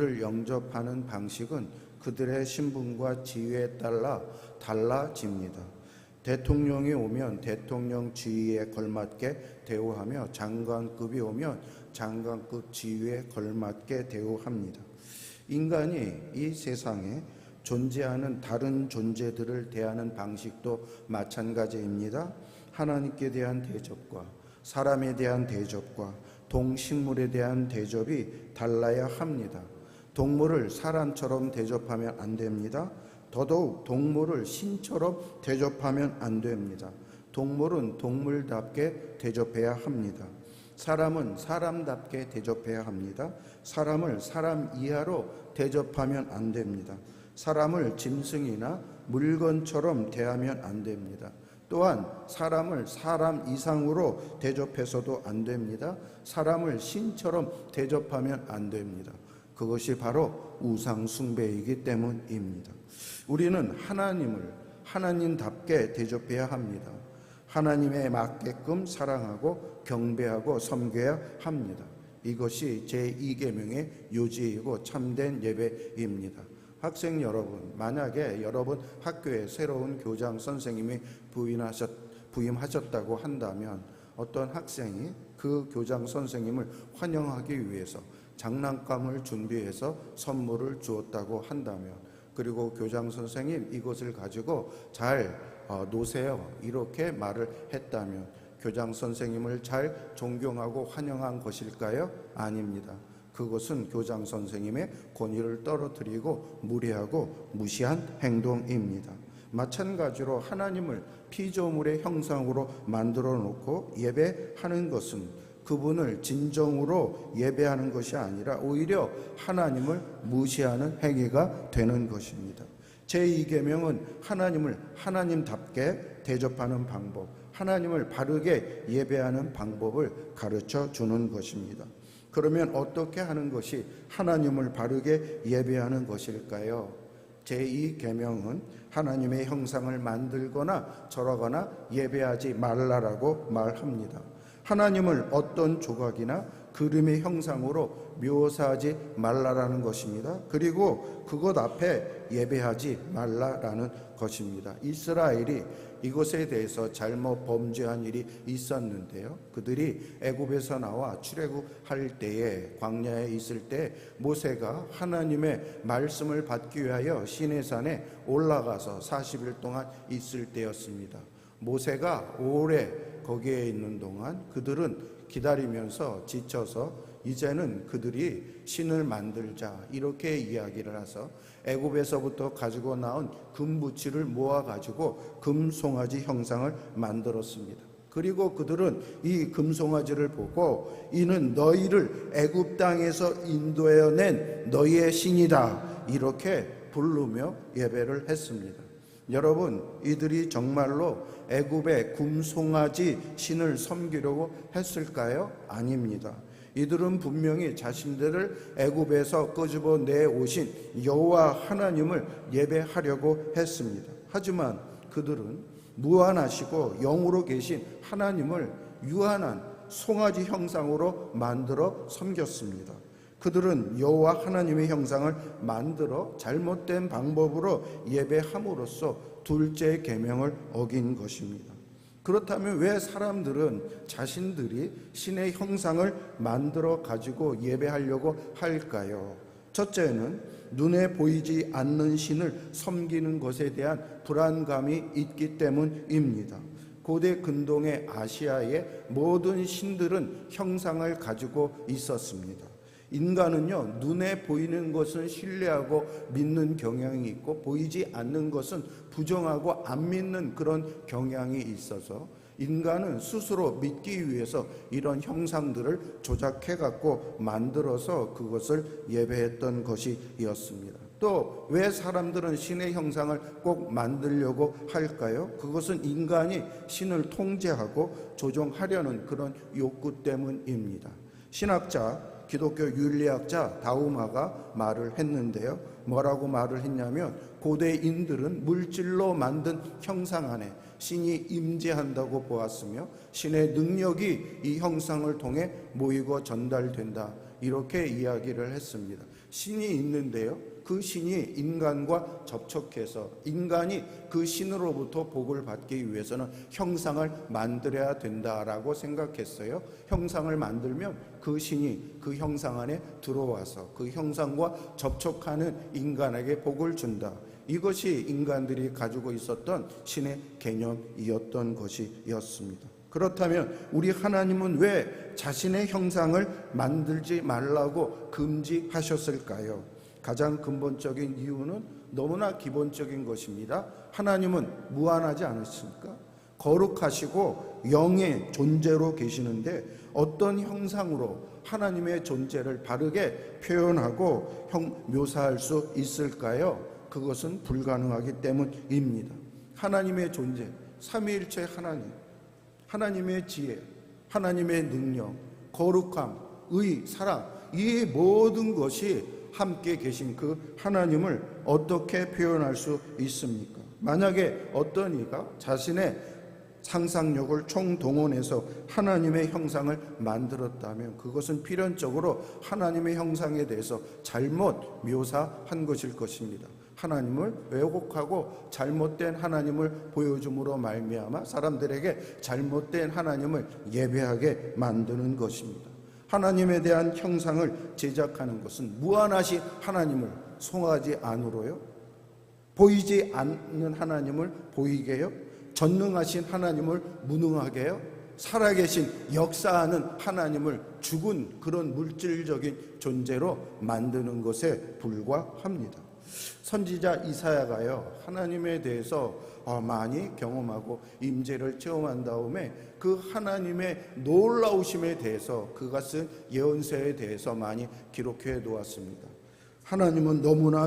를 영접하는 방식은 그들의 신분과 지위에 따라 달라집니다. 대통령이 오면 대통령 지위에 걸맞게 대우하며 장관급이 오면 장관급 지위에 걸맞게 대우합니다. 인간이 이 세상에 존재하는 다른 존재들을 대하는 방식도 마찬가지입니다. 하나님께 대한 대접과 사람에 대한 대접과 동식물에 대한 대접이 달라야 합니다. 동물을 사람처럼 대접하면 안 됩니다. 더더욱 동물을 신처럼 대접하면 안 됩니다. 동물은 동물답게 대접해야 합니다. 사람은 사람답게 대접해야 합니다. 사람을 사람 이하로 대접하면 안 됩니다. 사람을 짐승이나 물건처럼 대하면 안 됩니다. 또한 사람을 사람 이상으로 대접해서도 안 됩니다. 사람을 신처럼 대접하면 안 됩니다. 그것이 바로 우상 숭배이기 때문입니다. 우리는 하나님을 하나님답게 대접해야 합니다. 하나님에 맞게끔 사랑하고 경배하고 섬겨야 합니다. 이것이 제2계명의 요지이고 참된 예배입니다. 학생 여러분, 만약에 여러분 학교에 새로운 교장 선생님이 부임하셨다고 한다면 어떤 학생이 그 교장 선생님을 환영하기 위해서 장난감을 준비해서 선물을 주었다고 한다면, 그리고 교장 선생님 이것을 가지고 잘 노세요 이렇게 말을 했다면 교장 선생님을 잘 존경하고 환영한 것일까요? 아닙니다. 그것은 교장 선생님의 권위를 떨어뜨리고 무례하고 무시한 행동입니다. 마찬가지로 하나님을 피조물의 형상으로 만들어 놓고 예배하는 것은 그분을 진정으로 예배하는 것이 아니라 오히려 하나님을 무시하는 행위가 되는 것입니다. 제2계명은 하나님을 하나님답게 대접하는 방법, 하나님을 바르게 예배하는 방법을 가르쳐 주는 것입니다. 그러면 어떻게 하는 것이 하나님을 바르게 예배하는 것일까요? 제2계명은 하나님의 형상을 만들거나 절하거나 예배하지 말라라고 말합니다. 하나님을 어떤 조각이나 그림의 형상으로 묘사하지 말라라는 것입니다. 그리고 그것 앞에 예배하지 말라라는 것입니다. 이스라엘이 이것에 대해서 잘못 범죄한 일이 있었는데요. 그들이 애굽에서 나와 출애굽할 때에 광야에 있을 때 모세가 하나님의 말씀을 받기 위하여 시내산에 올라가서 40일 동안 있을 때였습니다. 모세가 오래 거기에 있는 동안 그들은 기다리면서 지쳐서 이제는 그들이 신을 만들자 이렇게 이야기를 해서 애굽에서부터 가지고 나온 금부치를 모아가지고 금송아지 형상을 만들었습니다. 그리고 그들은 이 금송아지를 보고 이는 너희를 애굽 땅에서 인도해낸 너희의 신이다 이렇게 부르며 예배를 했습니다. 여러분, 이들이 정말로 애굽의 금송아지 신을 섬기려고 했을까요? 아닙니다. 이들은 분명히 자신들을 애굽에서 끄집어 내오신 여호와 하나님을 예배하려고 했습니다. 하지만 그들은 무한하시고 영으로 계신 하나님을 유한한 송아지 형상으로 만들어 섬겼습니다. 그들은 여호와 하나님의 형상을 만들어 잘못된 방법으로 예배함으로써 둘째 계명을 어긴 것입니다. 그렇다면 왜 사람들은 자신들이 신의 형상을 만들어 가지고 예배하려고 할까요? 첫째는 눈에 보이지 않는 신을 섬기는 것에 대한 불안감이 있기 때문입니다. 고대 근동의 아시아의 모든 신들은 형상을 가지고 있었습니다. 인간은요, 눈에 보이는 것은 신뢰하고 믿는 경향이 있고 보이지 않는 것은 부정하고 안 믿는 그런 경향이 있어서 인간은 스스로 믿기 위해서 이런 형상들을 조작해 갖고 만들어서 그것을 예배했던 것이었습니다. 또 왜 사람들은 신의 형상을 꼭 만들려고 할까요? 그것은 인간이 신을 통제하고 조종하려는 그런 욕구 때문입니다. 신학자 기독교 윤리학자 다우마가 말을 했는데요. 뭐라고 말을 했냐면 고대인들은 물질로 만든 형상 안에 신이 임재한다고 보았으며 신의 능력이 이 형상을 통해 모이고 전달된다 이렇게 이야기를 했습니다. 신이 있는데요, 그 신이 인간과 접촉해서 인간이 그 신으로부터 복을 받기 위해서는 형상을 만들어야 된다라고 생각했어요. 형상을 만들면 그 신이 그 형상 안에 들어와서 그 형상과 접촉하는 인간에게 복을 준다. 이것이 인간들이 가지고 있었던 신의 개념이었던 것이었습니다. 그렇다면 우리 하나님은 왜 자신의 형상을 만들지 말라고 금지하셨을까요? 가장 근본적인 이유는 너무나 기본적인 것입니다. 하나님은 무한하지 않으십니까? 거룩하시고 영의 존재로 계시는데 어떤 형상으로 하나님의 존재를 바르게 표현하고 묘사할 수 있을까요? 그것은 불가능하기 때문입니다. 하나님의 존재, 삼위일체 하나님, 하나님의 지혜, 하나님의 능력, 거룩함, 의, 사랑, 이 모든 것이 함께 계신 그 하나님을 어떻게 표현할 수 있습니까? 만약에 어떤 이가 자신의 상상력을 총동원해서 하나님의 형상을 만들었다면 그것은 필연적으로 하나님의 형상에 대해서 잘못 묘사한 것일 것입니다. 하나님을 왜곡하고 잘못된 하나님을 보여줌으로 말미암아 사람들에게 잘못된 하나님을 예배하게 만드는 것입니다. 하나님에 대한 형상을 제작하는 것은 무한하신 하나님을 송하지 않으로요, 보이지 않는 하나님을 보이게요, 전능하신 하나님을 무능하게요, 살아계신 역사하는 하나님을 죽은 그런 물질적인 존재로 만드는 것에 불과합니다. 선지자 이사야가요, 하나님에 대해서 많이 경험하고 임재를 체험한 다음에 그 하나님의 놀라우심에 대해서 그가 쓴 예언서에 대해서 많이 기록해 놓았습니다. 하나님은 너무나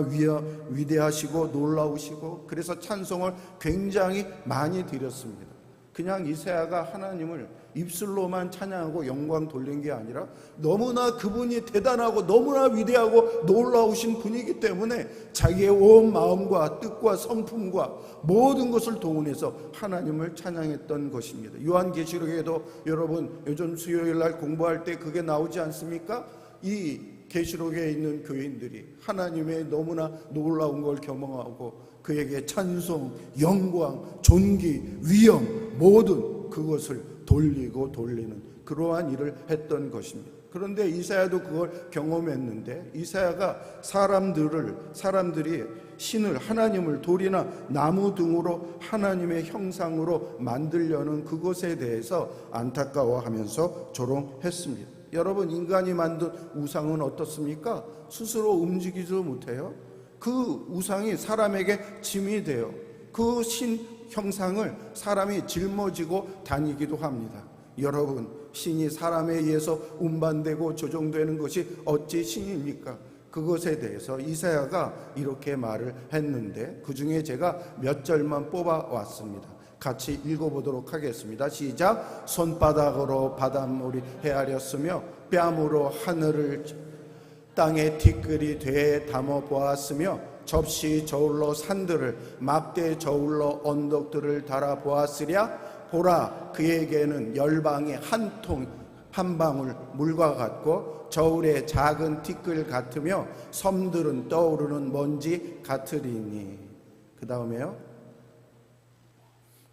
위대하시고 놀라우시고 그래서 찬송을 굉장히 많이 드렸습니다. 그냥 이사야가 하나님을 입술로만 찬양하고 영광 돌린 게 아니라 너무나 그분이 대단하고 너무나 위대하고 놀라우신 분이기 때문에 자기의 온 마음과 뜻과 성품과 모든 것을 동원해서 하나님을 찬양했던 것입니다. 요한계시록에도 여러분 요즘 수요일날 공부할 때 그게 나오지 않습니까? 이 계시록에 있는 교인들이 하나님의 너무나 놀라운 걸 경험하고 그에게 찬송, 영광, 존귀, 위엄 모든 그것을 돌리고 돌리는 그러한 일을 했던 것입니다. 그런데 이사야도 그걸 경험했는데 이사야가 사람들이 신을, 하나님을 돌이나 나무 등으로 하나님의 형상으로 만들려는 그것에 대해서 안타까워하면서 조롱했습니다. 여러분, 인간이 만든 우상은 어떻습니까? 스스로 움직이지도 못해요. 그 우상이 사람에게 짐이 돼요. 그 신 형상을 사람이 짊어지고 다니기도 합니다. 여러분, 신이 사람에 의해서 운반되고 조종되는 것이 어찌 신입니까? 그것에 대해서 이사야가 이렇게 말을 했는데 그 중에 제가 몇 절만 뽑아왔습니다. 같이 읽어보도록 하겠습니다. 시작. 손바닥으로 바닷물이 헤아렸으며 뺨으로 하늘을 땅에 티끌이 되에 담아 보았으며 접시 저울로 산들을 막대 저울로 언덕들을 달아 보았으랴. 보라, 그에게는 열방이 한 방울 물과 같고 저울의 작은 티끌 같으며 섬들은 떠오르는 먼지 같으리니. 그 다음에요.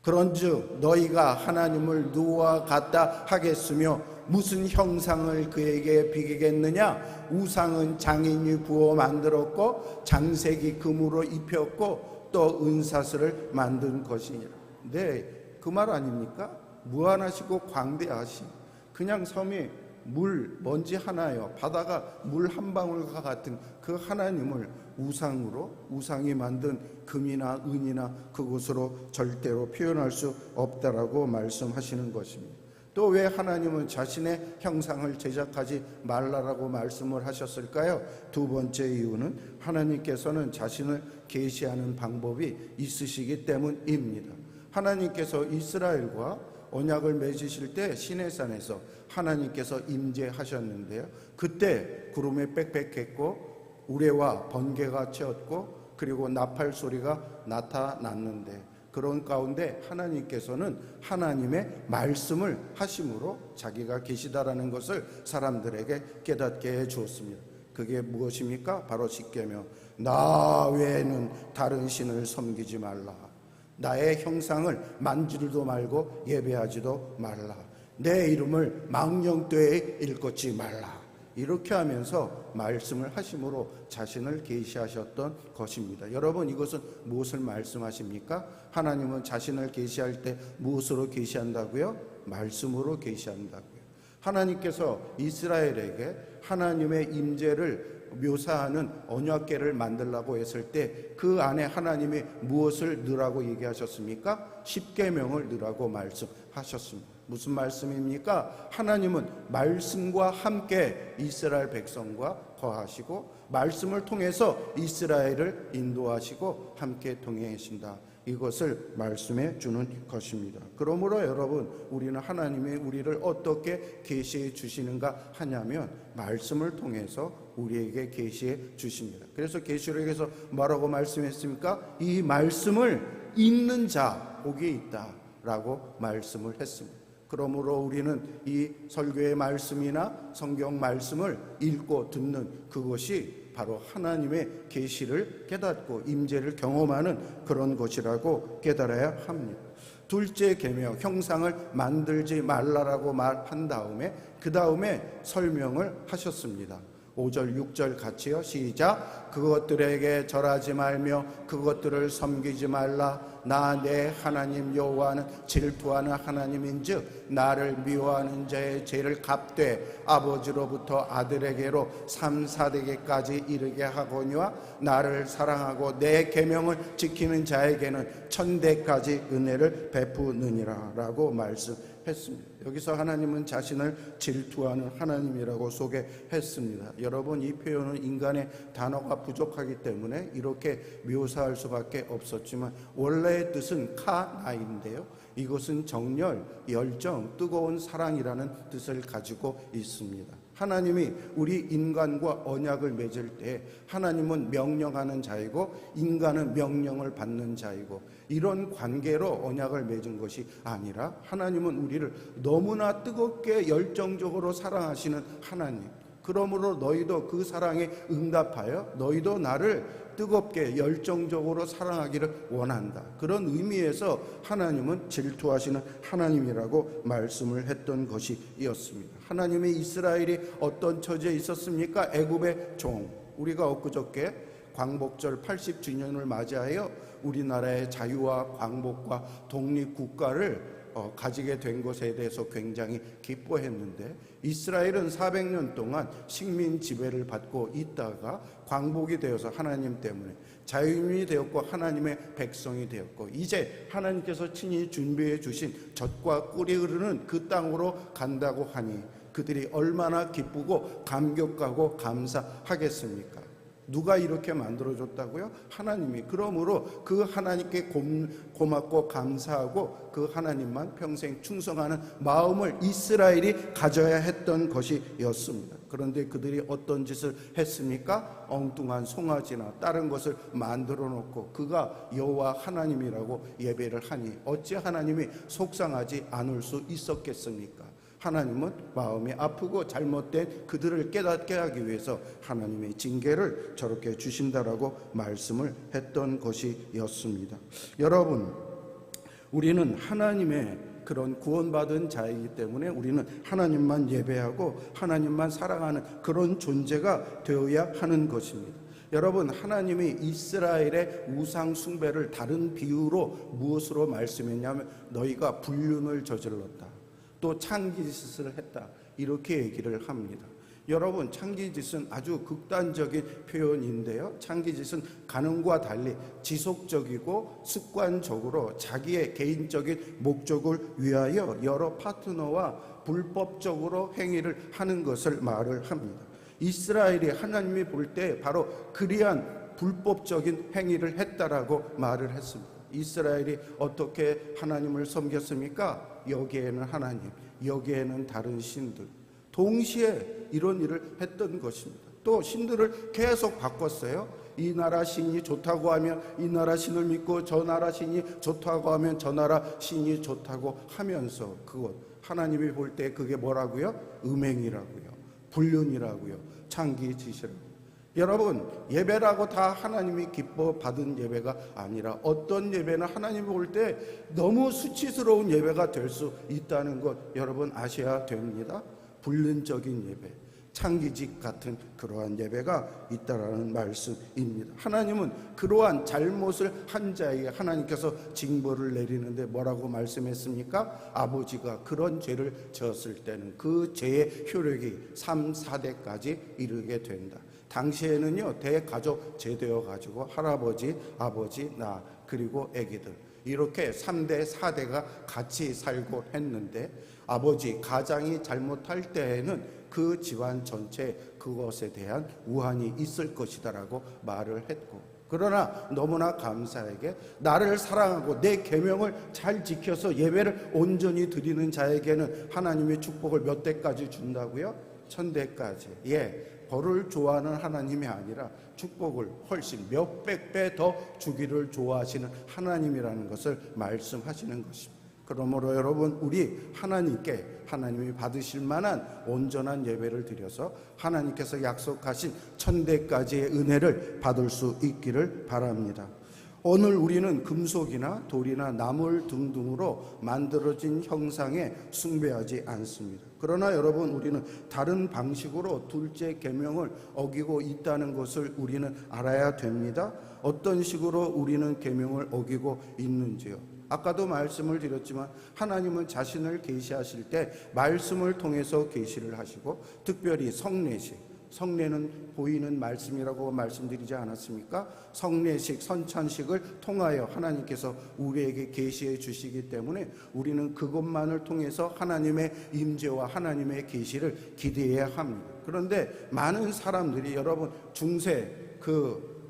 그런즉 너희가 하나님을 누구와 같다 하겠으며 무슨 형상을 그에게 비기겠느냐? 우상은 장인이 부어 만들었고 장색이 금으로 입혔고 또 은사슬을 만든 것이니라. 네, 그 말 아닙니까? 무한하시고 광대하신 그냥 섬이 물, 먼지 하나요, 바다가 물 한 방울과 같은 그 하나님을 우상이 만든 금이나 은이나 그것으로 절대로 표현할 수 없다라고 말씀하시는 것입니다. 또 왜 하나님은 자신의 형상을 제작하지 말라라고 말씀을 하셨을까요? 두 번째 이유는 하나님께서는 자신을 계시하는 방법이 있으시기 때문입니다. 하나님께서 이스라엘과 언약을 맺으실 때 시내산에서 하나님께서 임재하셨는데요, 그때 구름에 빽빽했고 우레와 번개가 채었고 그리고 나팔 소리가 나타났는데 그런 가운데 하나님께서는 하나님의 말씀을 하심으로 자기가 계시다라는 것을 사람들에게 깨닫게 해 주었습니다. 그게 무엇입니까? 바로 십계명. 나 외에는 다른 신을 섬기지 말라. 나의 형상을 만지지도 말고 예배하지도 말라. 내 이름을 망령되에 일컫지 말라. 이렇게 하면서 말씀을 하심으로 자신을 계시하셨던 것입니다. 여러분, 이것은 무엇을 말씀하십니까? 하나님은 자신을 계시할 때 무엇으로 계시한다고요? 말씀으로 계시한다고요. 하나님께서 이스라엘에게 하나님의 임재를 묘사하는 언약궤를 만들라고 했을 때 그 안에 하나님이 무엇을 넣으라고 얘기하셨습니까? 십계명을 넣으라고 말씀하셨습니다. 무슨 말씀입니까? 하나님은 말씀과 함께 이스라엘 백성과 거하시고 말씀을 통해서 이스라엘을 인도하시고 함께 동행하신다. 이것을 말씀해 주는 것입니다. 그러므로 여러분, 우리는 하나님이 우리를 어떻게 계시해 주시는가 하냐면 말씀을 통해서 우리에게 계시해 주십니다. 그래서 계시록에서 뭐라고 말씀했습니까? 이 말씀을 읽는 자 복이 있다라고 말씀을 했습니다. 그러므로 우리는 이 설교의 말씀이나 성경 말씀을 읽고 듣는 그것이 바로 하나님의 계시를 깨닫고 임재를 경험하는 그런 것이라고 깨달아야 합니다. 둘째 계명, 형상을 만들지 말라라고 말한 다음에 그 다음에 설명을 하셨습니다. 5절 6절 같이요. 시작. 그것들에게 절하지 말며 그것들을 섬기지 말라. 나 내 하나님 여호와는 질투하는 하나님인즉 나를 미워하는 자의 죄를 갚되 아버지로부터 아들에게로 3, 4대계까지 이르게 하거니와 나를 사랑하고 내 계명을 지키는 자에게는 1000대까지 은혜를 베푸느니라 라고 말씀했습니다. 여기서 하나님은 자신을 질투하는 하나님이라고 소개했습니다. 여러분, 이 표현은 인간의 단어가 부족하기 때문에 이렇게 묘사할 수밖에 없었지만 원래의 뜻은 카나인데요, 이것은 정열, 열정, 뜨거운 사랑이라는 뜻을 가지고 있습니다. 하나님이 우리 인간과 언약을 맺을 때 하나님은 명령하는 자이고 인간은 명령을 받는 자이고 이런 관계로 언약을 맺은 것이 아니라 하나님은 우리를 너무나 뜨겁게 열정적으로 사랑하시는 하나님, 그러므로 너희도 그 사랑에 응답하여 너희도 나를 뜨겁게 열정적으로 사랑하기를 원한다. 그런 의미에서 하나님은 질투하시는 하나님이라고 말씀을 했던 것이었습니다. 하나님이 이스라엘이 어떤 처지에 있었습니까? 애굽의 종. 우리가 엊그저께 광복절 80주년을 맞이하여 우리나라의 자유와 광복과 독립국가를 가지게 된 것에 대해서 굉장히 기뻐했는데 이스라엘은 400년 동안 식민 지배를 받고 있다가 광복이 되어서 하나님 때문에 자유인이 되었고 하나님의 백성이 되었고 이제 하나님께서 친히 준비해 주신 젖과 꿀이 흐르는 그 땅으로 간다고 하니 그들이 얼마나 기쁘고 감격하고 감사하겠습니까? 누가 이렇게 만들어줬다고요? 하나님이. 그러므로 그 하나님께 고맙고 감사하고 그 하나님만 평생 충성하는 마음을 이스라엘이 가져야 했던 것이었습니다. 그런데 그들이 어떤 짓을 했습니까? 엉뚱한 송아지나 다른 것을 만들어 놓고 그가 여호와 하나님이라고 예배를 하니 어찌 하나님이 속상하지 않을 수 있었겠습니까? 하나님은 마음이 아프고 잘못된 그들을 깨닫게 하기 위해서 하나님의 징계를 저렇게 주신다라고 말씀을 했던 것이었습니다. 여러분, 우리는 하나님의 그런 구원받은 자이기 때문에 우리는 하나님만 예배하고 하나님만 사랑하는 그런 존재가 되어야 하는 것입니다. 여러분, 하나님이 이스라엘의 우상 숭배를 다른 비유로 무엇으로 말씀했냐면 너희가 불륜을 저질렀다, 또 창기짓을 했다, 이렇게 얘기를 합니다. 여러분, 창기짓은 아주 극단적인 표현인데요, 창기짓은 가늠과 달리 지속적이고 습관적으로 자기의 개인적인 목적을 위하여 여러 파트너와 불법적으로 행위를 하는 것을 말을 합니다. 이스라엘이 하나님이 볼 때 바로 그리한 불법적인 행위를 했다라고 말을 했습니다. 이스라엘이 어떻게 하나님을 섬겼습니까? 여기에는 하나님, 여기에는 다른 신들, 동시에 이런 일을 했던 것입니다. 또 신들을 계속 바꿨어요. 이 나라 신이 좋다고 하면 이 나라 신을 믿고 저 나라 신이 좋다고 하면 저 나라 신이 좋다고 하면서 그것 하나님이 볼 때 그게 뭐라고요? 음행이라고요, 불륜이라고요, 창기지시라고. 여러분, 예배라고 다 하나님이 기뻐 받은 예배가 아니라 어떤 예배는 하나님이 볼 때 너무 수치스러운 예배가 될 수 있다는 것 여러분 아셔야 됩니다. 불륜적인 예배, 창기직 같은 그러한 예배가 있다라는 말씀입니다. 하나님은 그러한 잘못을 한 자에게 하나님께서 징벌을 내리는데 뭐라고 말씀했습니까? 아버지가 그런 죄를 지었을 때는 그 죄의 효력이 3, 4대까지 이르게 된다. 당시에는요, 대가족 제되어 가지고 할아버지, 아버지, 나 그리고 아기들 이렇게 3대, 4대가 같이 살고 했는데 아버지 가장이 잘못할 때에는 그 집안 전체 그것에 대한 우환이 있을 것이다라고 말을 했고, 그러나 너무나 감사하게 나를 사랑하고 내 계명을 잘 지켜서 예배를 온전히 드리는 자에게는 하나님의 축복을 몇 대까지 준다고요? 1000대까지. 벌을 좋아하는 하나님이 아니라 축복을 훨씬 몇백 배 더 주기를 좋아하시는 하나님이라는 것을 말씀하시는 것입니다. 그러므로 여러분, 우리 하나님이 받으실 만한 온전한 예배를 드려서 하나님께서 약속하신 1000대까지의 은혜를 받을 수 있기를 바랍니다. 오늘 우리는 금속이나 돌이나 나물 등등으로 만들어진 형상에 숭배하지 않습니다. 그러나 여러분, 우리는 다른 방식으로 둘째 계명을 어기고 있다는 것을 우리는 알아야 됩니다. 어떤 식으로 우리는 계명을 어기고 있는지요? 아까도 말씀을 드렸지만 하나님은 자신을 계시하실 때 말씀을 통해서 계시를 하시고, 특별히 성례는 보이는 말씀이라고 말씀드리지 않았습니까? 성례식, 선찬식을 통하여 하나님께서 우리에게 계시해 주시기 때문에 우리는 그것만을 통해서 하나님의 임재와 하나님의 계시를 기대해야 합니다. 그런데 많은 사람들이 여러분, 중세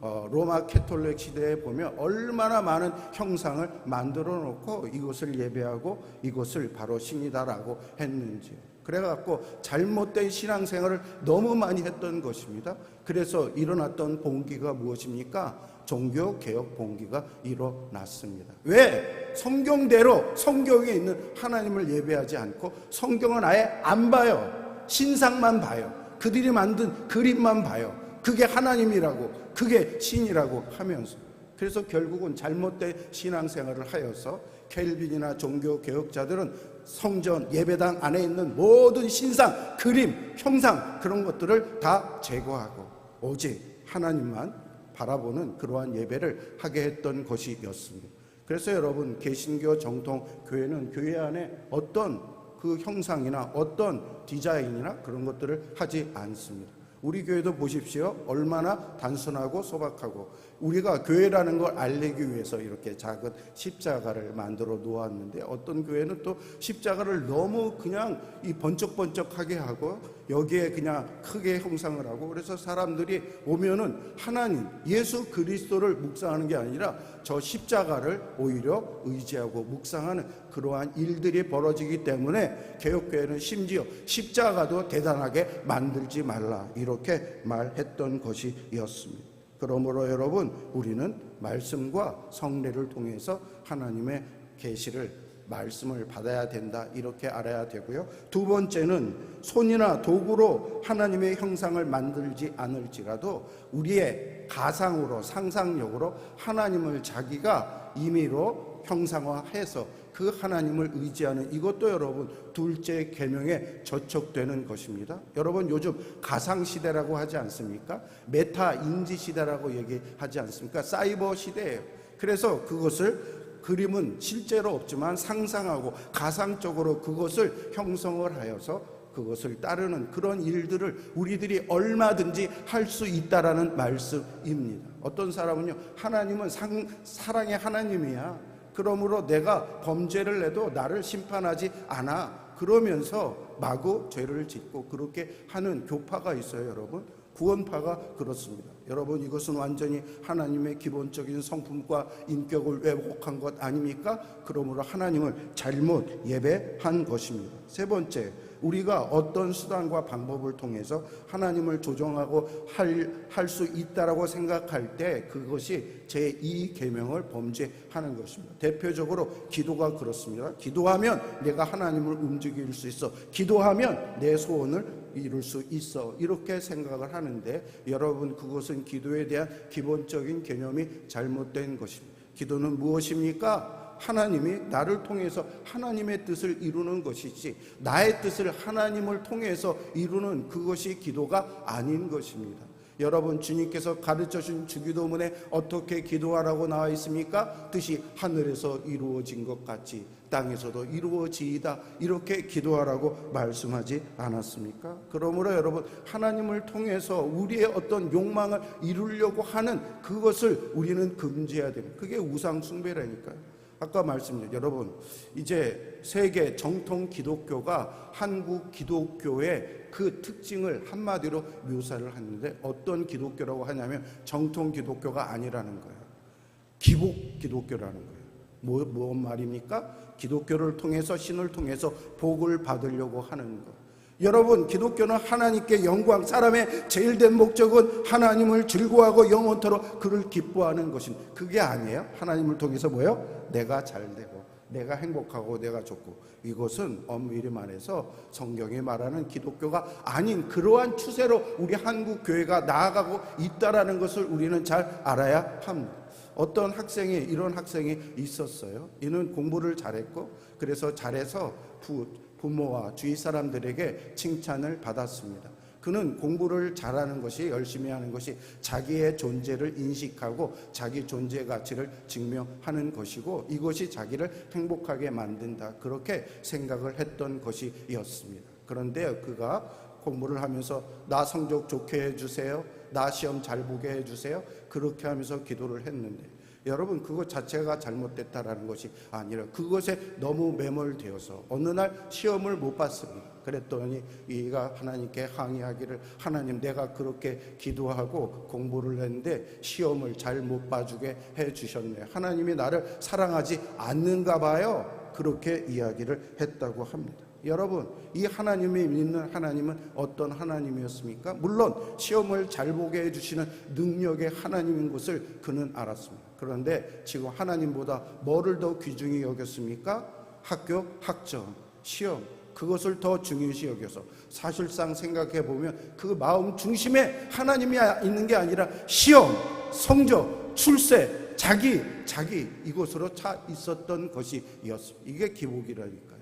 로마 캐톨릭 시대에 보면 얼마나 많은 형상을 만들어 놓고 이것을 예배하고 이것을 바로 신이다라고 했는지요. 그래갖고 잘못된 신앙생활을 너무 많이 했던 것입니다. 그래서 일어났던 봉기가 무엇입니까? 종교개혁 봉기가 일어났습니다. 왜? 성경대로 성경에 있는 하나님을 예배하지 않고 성경은 아예 안 봐요. 신상만 봐요. 그들이 만든 그림만 봐요. 그게 하나님이라고, 그게 신이라고 하면서, 그래서 결국은 잘못된 신앙생활을 하여서 켈빈이나 종교개혁자들은 성전 예배당 안에 있는 모든 신상, 그림, 형상 그런 것들을 다 제거하고 오직 하나님만 바라보는 그러한 예배를 하게 했던 것이었습니다. 그래서 여러분, 개신교 정통 교회는 교회 안에 어떤 그 형상이나 어떤 디자인이나 그런 것들을 하지 않습니다. 우리 교회도 보십시오. 얼마나 단순하고 소박하고, 우리가 교회라는 걸 알리기 위해서 이렇게 작은 십자가를 만들어 놓았는데, 어떤 교회는 또 십자가를 너무 그냥 이 번쩍번쩍하게 하고 여기에 그냥 크게 형상을 하고, 그래서 사람들이 오면은 하나님 예수 그리스도를 묵상하는 게 아니라 저 십자가를 오히려 의지하고 묵상하는 그러한 일들이 벌어지기 때문에 개혁교회는 심지어 십자가도 대단하게 만들지 말라 이렇게 말했던 것이었습니다. 그러므로 여러분, 우리는 말씀과 성례를 통해서 하나님의 계시를, 말씀을 받아야 된다 이렇게 알아야 되고요. 두 번째는 손이나 도구로 하나님의 형상을 만들지 않을지라도 우리의 가상으로, 상상력으로 하나님을 자기가 임의로 형상화해서 그 하나님을 의지하는, 이것도 여러분 둘째 계명에 저촉되는 것입니다. 여러분, 요즘 가상시대라고 하지 않습니까? 메타 인지 시대라고 얘기하지 않습니까? 사이버 시대예요. 그래서 그림은 실제로 없지만 상상하고 가상적으로 그것을 형성을 하여서 그것을 따르는 그런 일들을 우리들이 얼마든지 할 수 있다라는 말씀입니다. 어떤 사람은요, 하나님은 사랑의 하나님이야, 그러므로 내가 범죄를 해도 나를 심판하지 않아, 그러면서 마구 죄를 짓고 그렇게 하는 교파가 있어요. 여러분, 구원파가 그렇습니다. 여러분, 이것은 완전히 하나님의 기본적인 성품과 인격을 왜곡한 것 아닙니까? 그러므로 하나님을 잘못 예배한 것입니다. 세 번째, 우리가 어떤 수단과 방법을 통해서 하나님을 조정하고 할 수 있다라고 생각할 때 그것이 제2계명을 범죄하는 것입니다. 대표적으로 기도가 그렇습니다. 기도하면 내가 하나님을 움직일 수 있어. 기도하면 내 소원을 이룰 수 있어, 이렇게 생각을 하는데, 여러분, 그것은 기도에 대한 기본적인 개념이 잘못된 것입니다. 기도는 무엇입니까? 하나님이 나를 통해서 하나님의 뜻을 이루는 것이지, 나의 뜻을 하나님을 통해서 이루는 그것이 기도가 아닌 것입니다. 여러분, 주님께서 가르쳐준 주기도문에 어떻게 기도하라고 나와 있습니까? 뜻이 하늘에서 이루어진 것 같이 땅에서도 이루어지이다, 이렇게 기도하라고 말씀하지 않았습니까? 그러므로 여러분, 하나님을 통해서 우리의 어떤 욕망을 이루려고 하는 그것을 우리는 금지해야 됩니다. 그게 우상 숭배라니까요. 아까 말씀드렸죠. 여러분, 이제 세계 정통 기독교가 한국 기독교의 그 특징을 한마디로 묘사를 하는데, 어떤 기독교라고 하냐면 정통 기독교가 아니라는 거예요. 기복 기독교라는 거예요. 뭔 말입니까? 기독교를 통해서, 신을 통해서 복을 받으려고 하는 것. 여러분, 기독교는 하나님께 영광, 사람의 제일된 목적은 하나님을 즐거워하고 영원토록 그를 기뻐하는 것입니다. 그게 아니에요. 하나님을 통해서 뭐예요? 내가 잘되고 내가 행복하고 내가 좋고. 이것은 엄밀히 말해서 성경이 말하는 기독교가 아닌 그러한 추세로 우리 한국 교회가 나아가고 있다라는 것을 우리는 잘 알아야 합니다. 어떤 학생이, 이런 학생이 있었어요. 이는 공부를 잘했고, 그래서 잘해서 부모와 주위 사람들에게 칭찬을 받았습니다. 그는 공부를 잘하는 것이, 열심히 하는 것이 자기의 존재를 인식하고 자기 존재 가치를 증명하는 것이고, 이것이 자기를 행복하게 만든다, 그렇게 생각을 했던 것이었습니다. 그런데 그가 공부를 하면서 나 성적 좋게 해주세요, 나 시험 잘 보게 해주세요, 그렇게 하면서 기도를 했는데, 여러분, 그것 자체가 잘못됐다라는 것이 아니라 그것에 너무 매몰되어서 어느 날 시험을 못 봤습니다. 그랬더니 이가 하나님께 항의하기를, 하나님, 내가 그렇게 기도하고 공부를 했는데 시험을 잘 못 봐주게 해주셨네, 하나님이 나를 사랑하지 않는가 봐요, 그렇게 이야기를 했다고 합니다. 여러분, 이 하나님이 믿는 하나님은 어떤 하나님이었습니까? 물론 시험을 잘 보게 해주시는 능력의 하나님인 것을 그는 알았습니다. 그런데 지금 하나님보다 뭐를 더 귀중히 여겼습니까? 학교, 학점, 시험, 그것을 더 중요시 여겨서, 사실상 생각해 보면 그 마음 중심에 하나님이 있는 게 아니라 시험, 성적, 출세, 자기 이것으로 차 있었던 것이었습니다. 이게 기복이라니까요.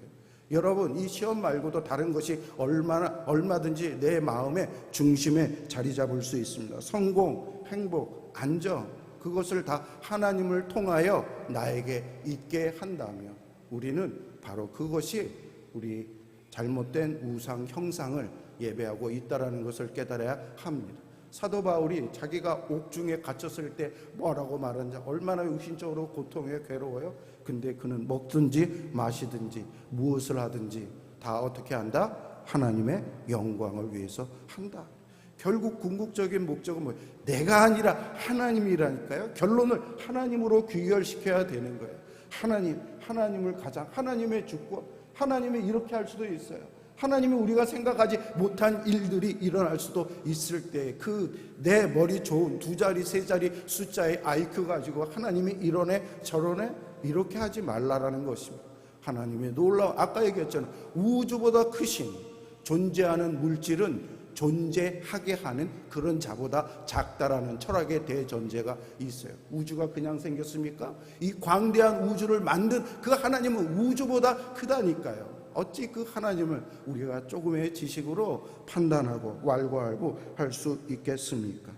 여러분, 이 시험 말고도 다른 것이 얼마든지 내 마음의 중심에 자리 잡을 수 있습니다. 성공, 행복, 안정, 그것을 다 하나님을 통하여 나에게 있게 한다면 우리는 바로 그것이 우리 잘못된 우상 형상을 예배하고 있다라는 것을 깨달아야 합니다. 사도 바울이 자기가 옥중에 갇혔을 때 뭐라고 말하는지, 얼마나 육신적으로 고통에 괴로워요. 근데 그는 먹든지 마시든지 무엇을 하든지 다 어떻게 한다? 하나님의 영광을 위해서 한다. 결국 궁극적인 목적은 뭐예요? 내가 아니라 하나님이라니까요. 결론을 하나님으로 귀결시켜야 되는 거예요. 하나님을 가장, 하나님의 주권, 하나님이 이렇게 할 수도 있어요. 하나님이 우리가 생각하지 못한 일들이 일어날 수도 있을 때, 그 내 머리 좋은 2자리 3자리 숫자의 IQ 가지고 하나님이 이러네 저러네, 이렇게 하지 말라라는 것입니다. 하나님의 놀라운, 아까 얘기했잖아요. 우주보다 크신 존재하는 물질은 존재하게 하는 그런 자보다 작다라는 철학의 대전제가 있어요. 우주가 그냥 생겼습니까? 이 광대한 우주를 만든 그 하나님은 우주보다 크다니까요. 어찌 그 하나님을 우리가 조금의 지식으로 판단하고 왈가왈부 할 수 있겠습니까?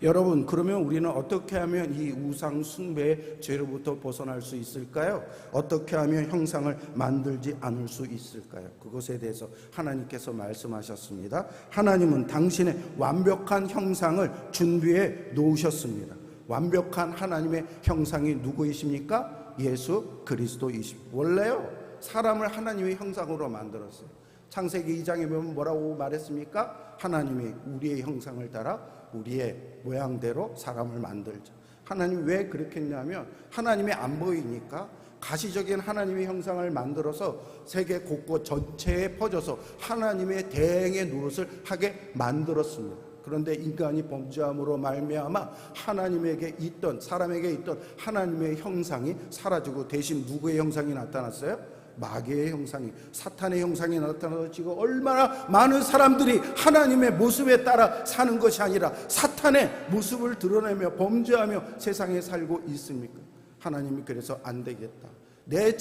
여러분, 그러면 우리는 어떻게 하면 이 우상 숭배의 죄로부터 벗어날 수 있을까요? 어떻게 하면 형상을 만들지 않을 수 있을까요? 그것에 대해서 하나님께서 말씀하셨습니다. 하나님은 당신의 완벽한 형상을 준비해 놓으셨습니다. 완벽한 하나님의 형상이 누구이십니까? 예수 그리스도이십니다. 원래요, 사람을 하나님의 형상으로 만들었어요. 창세기 2장에 보면 뭐라고 말했습니까? 하나님이 우리의 형상을 따라 우리의 모양대로 사람을 만들자. 하나님이 왜 그렇게 했냐면, 하나님이 안 보이니까 가시적인 하나님의 형상을 만들어서 세계 곳곳 전체에 퍼져서 하나님의 대행의 노릇을 하게 만들었습니다. 그런데 인간이 범죄함으로 말미암아 하나님에게 있던, 사람에게 있던 하나님의 형상이 사라지고 대신 누구의 형상이 나타났어요? 마귀의 형상이, 사탄의 형상이 나타나서 지금 얼마나 많은 사람들이 하나님의 모습에 따라 사는 것이 아니라 사탄의 모습을 드러내며 범죄하며 세상에 살고 있습니까? 하나님이 그래서 안 되겠다, 나의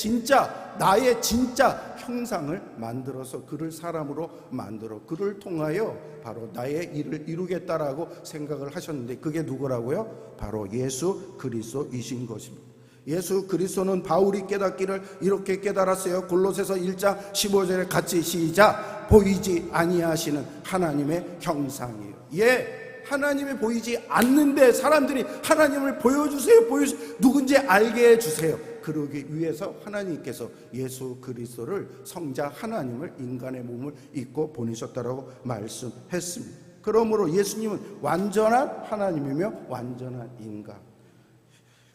진짜 형상을 만들어서 그를 사람으로 만들어 그를 통하여 바로 나의 일을 이루겠다라고 생각을 하셨는데, 그게 누구라고요? 바로 예수 그리스도이신 것입니다. 예수 그리스도는 바울이 깨닫기를 이렇게 깨달았어요. 골로새서 1장 15절에 같이 시작. 보이지 아니하시는 하나님의 형상이에요. 하나님이 보이지 않는데 사람들이 하나님을 보여주세요, 누군지 알게 해주세요. 그러기 위해서 하나님께서 예수 그리스도를 성자 하나님을 인간의 몸을 입고 보내셨다라고 말씀했습니다. 그러므로 예수님은 완전한 하나님이며 완전한 인간,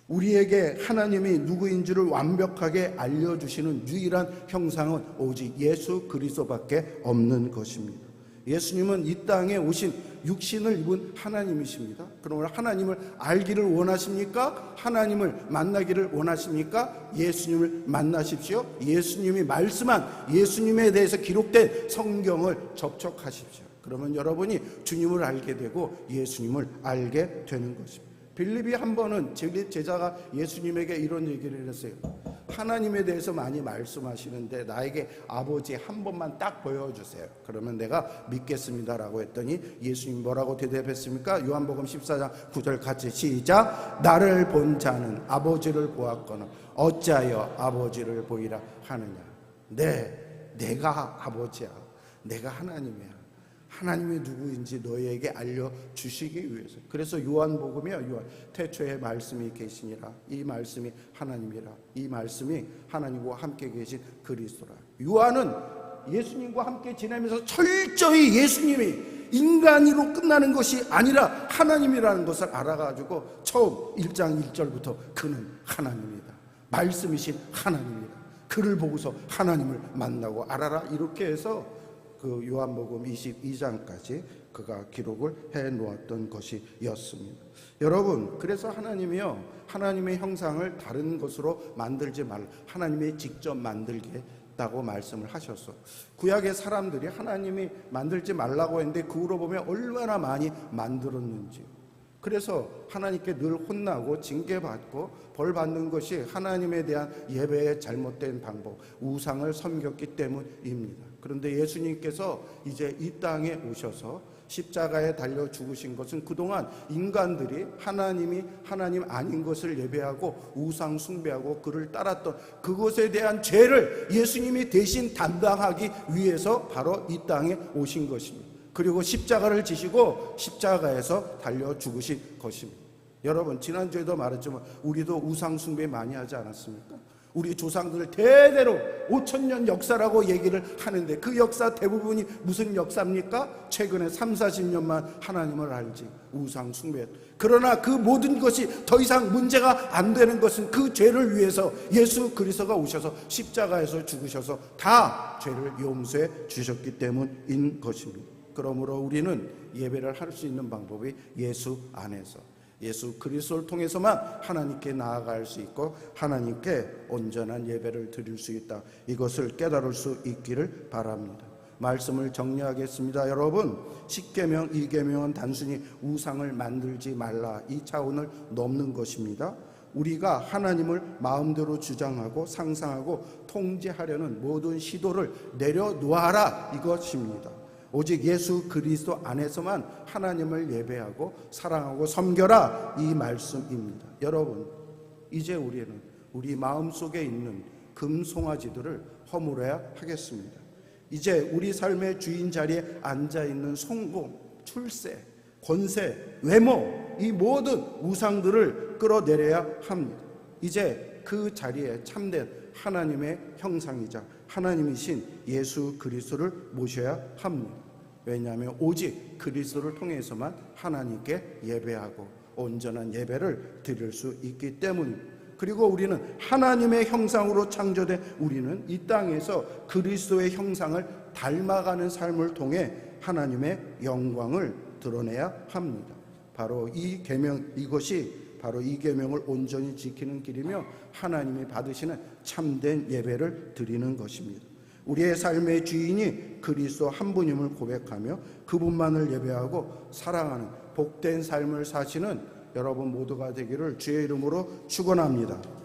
우리에게 하나님이 누구인지를 완벽하게 알려주시는 유일한 형상은 오직 예수 그리스도밖에 없는 것입니다. 예수님은 이 땅에 오신 육신을 입은 하나님이십니다. 그러므로 하나님을 알기를 원하십니까? 하나님을 만나기를 원하십니까? 예수님을 만나십시오. 예수님이 말씀한 예수님에 대해서 기록된 성경을 접촉하십시오. 그러면 여러분이 주님을 알게 되고 예수님을 알게 되는 것입니다. 빌립이 한 번은 제자가 예수님에게 이런 얘기를 했어요. 하나님에 대해서 많이 말씀하시는데 나에게 아버지 한 번만 딱 보여주세요. 그러면 내가 믿겠습니다라고 했더니 예수님 뭐라고 대답했습니까? 요한복음 14장 9절 같이 시작. 나를 본 자는 아버지를 보았거나 어찌하여 아버지를 보이라 하느냐. 내가 아버지야. 내가 하나님이야. 하나님이 누구인지 너희에게 알려주시기 위해서. 그래서 요한복음이요, 태초에 말씀이 계시니라, 이 말씀이 하나님이라, 이 말씀이 하나님과 함께 계신 그리스도라. 요한은 예수님과 함께 지내면서 철저히 예수님이 인간으로 끝나는 것이 아니라 하나님이라는 것을 알아가지고 처음 1장 1절부터 그는 하나님이다, 말씀이신 하나님이다, 그를 보고서 하나님을 만나고 알아라, 이렇게 해서 그 요한복음 22장까지 그가 기록을 해 놓았던 것이었습니다. 여러분, 그래서 하나님이요, 하나님의 형상을 다른 것으로 만들지 말라, 하나님이 직접 만들겠다고 말씀을 하셨어. 구약의 사람들이 하나님이 만들지 말라고 했는데 그 후로 보면 얼마나 많이 만들었는지. 그래서 하나님께 늘 혼나고 징계받고 벌 받는 것이 하나님에 대한 예배의 잘못된 방법, 우상을 섬겼기 때문입니다. 그런데 예수님께서 이제 이 땅에 오셔서 십자가에 달려 죽으신 것은 그동안 인간들이 하나님이 하나님 아닌 것을 예배하고 우상 숭배하고 그를 따랐던 그것에 대한 죄를 예수님이 대신 담당하기 위해서 바로 이 땅에 오신 것입니다. 그리고 십자가를 지시고 십자가에서 달려 죽으신 것입니다. 여러분, 지난주에도 말했지만 우리도 우상 숭배 많이 하지 않았습니까? 우리 조상들 대대로 5,000년 역사라고 얘기를 하는데 그 역사 대부분이 무슨 역사입니까? 최근에 30-40년만 하나님을 알지 우상 숭배. 그러나 그 모든 것이 더 이상 문제가 안 되는 것은 그 죄를 위해서 예수 그리스도가 오셔서 십자가에서 죽으셔서 다 죄를 용서해 주셨기 때문인 것입니다. 그러므로 우리는 예배를 할 수 있는 방법이 예수 안에서, 예수 그리스도를 통해서만 하나님께 나아갈 수 있고 하나님께 온전한 예배를 드릴 수 있다, 이것을 깨달을 수 있기를 바랍니다. 말씀을 정리하겠습니다. 여러분, 10계명, 2계명은 단순히 우상을 만들지 말라, 이 차원을 넘는 것입니다. 우리가 하나님을 마음대로 주장하고 상상하고 통제하려는 모든 시도를 내려놓아라, 이것입니다. 오직 예수 그리스도 안에서만 하나님을 예배하고 사랑하고 섬겨라, 이 말씀입니다. 여러분, 이제 우리는 우리 마음속에 있는 금송아지들을 허물어야 하겠습니다. 이제 우리 삶의 주인 자리에 앉아있는 성공, 출세, 권세, 외모, 이 모든 우상들을 끌어내려야 합니다. 이제 그 자리에 참된 하나님의 형상이자 하나님이신 예수 그리스도를 모셔야 합니다. 왜냐하면 오직 그리스도를 통해서만 하나님께 예배하고 온전한 예배를 드릴 수 있기 때문입니다. 그리고 우리는 하나님의 형상으로 창조된 우리는 이 땅에서 그리스도의 형상을 닮아가는 삶을 통해 하나님의 영광을 드러내야 합니다. 바로 이 계명, 이것이 바로 이 계명을 온전히 지키는 길이며 하나님이 받으시는 참된 예배를 드리는 것입니다. 우리의 삶의 주인이 그리스도 한 분임을 고백하며 그분만을 예배하고 사랑하는 복된 삶을 사시는 여러분 모두가 되기를 주의 이름으로 축원합니다.